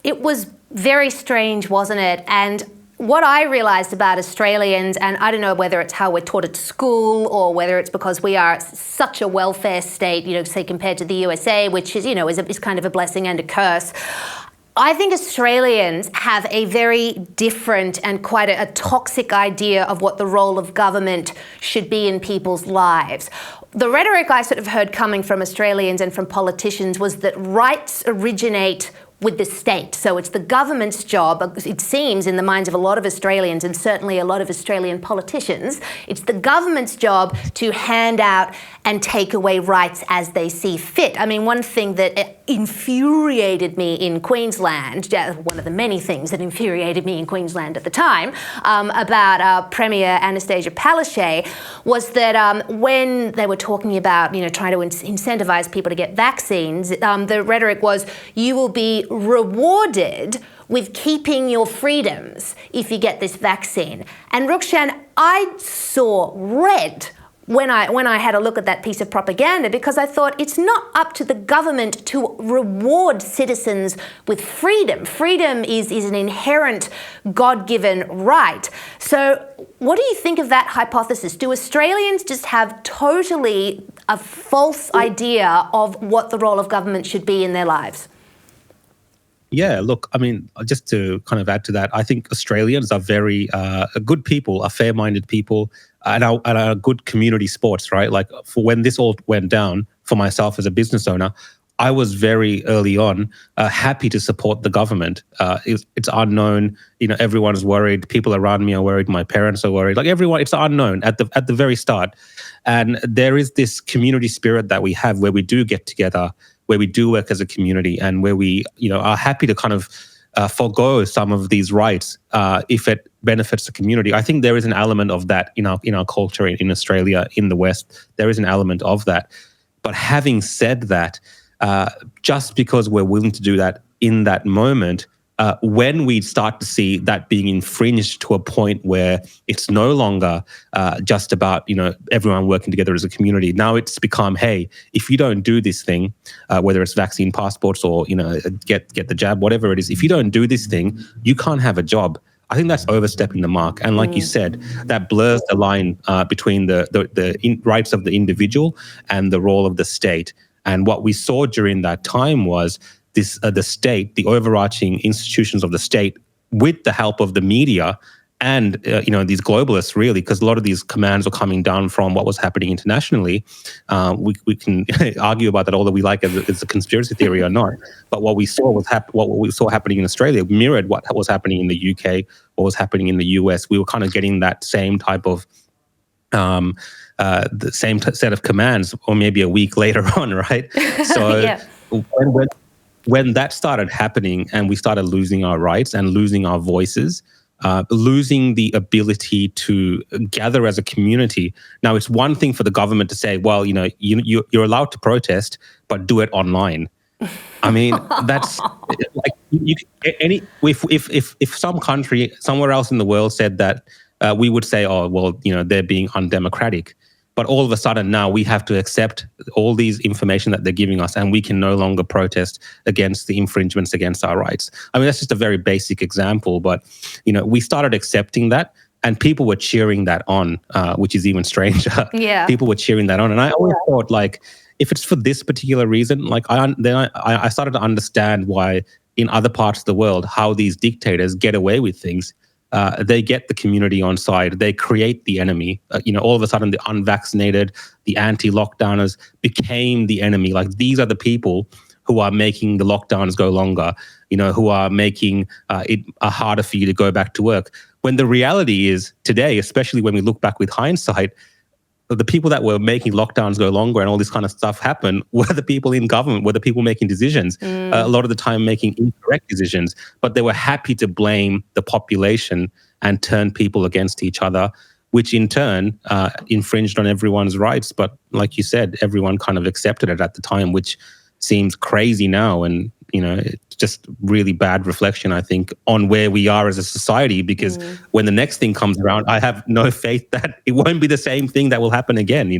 It was very strange, wasn't it? And what I realised about Australians, and I don't know whether it's how we're taught at school or whether it's because we are such a welfare state, say compared to the USA, which is kind of a blessing and a curse. I think Australians have a very different and quite a toxic idea of what the role of government should be in people's lives. The rhetoric I sort of heard coming from Australians and from politicians was that rights originate with the state. So it's the government's job, it seems in the minds of a lot of Australians and certainly a lot of Australian politicians, it's the government's job to hand out and take away rights as they see fit. I mean, one thing that infuriated me in Queensland, one of the many things that infuriated me in Queensland at the time, about Premier Anastasia Palaszczuk, was that when they were talking about, trying to incentivise people to get vaccines, the rhetoric was, you will be rewarded with keeping your freedoms if you get this vaccine. And Rukshan, I saw red when I had a look at that piece of propaganda, because I thought it's not up to the government to reward citizens with freedom. Freedom is an inherent God-given right. So what do you think of that hypothesis? Do Australians just have totally a false idea of what the role of government should be in their lives? Yeah, look, I mean, just to kind of add to that, I think Australians are very good people, are fair-minded people, and are good community sports, right? Like for when this all went down, for myself as a business owner, I was very early on happy to support the government. It's unknown, everyone's worried. People around me are worried. My parents are worried. Like everyone, it's unknown at the very start. And there is this community spirit that we have where we do get together, where we do work as a community, and where we, are happy to kind of forego some of these rights if it benefits the community. I think there is an element of that in our culture in Australia, in the West. There is an element of that. But having said that, just because we're willing to do that in that moment, when we start to see that being infringed to a point where it's no longer just about everyone working together as a community. Now it's become, hey, if you don't do this thing, whether it's vaccine passports or get the jab, whatever it is, if you don't do this thing, you can't have a job. I think that's overstepping the mark. And like you said, that blurs the line between the rights of the individual and the role of the state. And what we saw during that time was the state, the overarching institutions of the state, with the help of the media and these globalists, really, because a lot of these commands are coming down from what was happening internationally. We can argue about that, although we like it as a conspiracy theory or not. But what we saw happening in Australia mirrored what was happening in the UK, what was happening in the US. We were kind of getting that same type of the same set of commands, or maybe a week later on, right? So yeah. When that started happening and we started losing our rights and losing our voices, losing the ability to gather as a community. Now, it's one thing for the government to say, well, you're allowed to protest, but do it online. I mean, that's like if some country somewhere else in the world said that, we would say, oh, well, they're being undemocratic. But all of a sudden now we have to accept all these information that they're giving us, and we can no longer protest against the infringements against our rights. I mean, that's just a very basic example, but we started accepting that, and people were cheering that on, which is even stranger. Yeah. People were cheering that on, and I always thought, like, if it's for this particular reason, like I started to understand why in other parts of the world how these dictators get away with things. They get the community on side. They create the enemy. All of a sudden, the unvaccinated, the anti-lockdowners became the enemy. Like, these are the people who are making the lockdowns go longer, who are making it harder for you to go back to work. When the reality is today, especially when we look back with hindsight, the people that were making lockdowns go longer and all this kind of stuff happen were the people in government, were the people making decisions, a lot of the time making incorrect decisions, but they were happy to blame the population and turn people against each other, which in turn infringed on everyone's rights. But like you said, everyone kind of accepted it at the time, which seems crazy now. And, it's just really bad reflection, I think, on where we are as a society, because when the next thing comes around, I have no faith that it won't be the same thing that will happen again,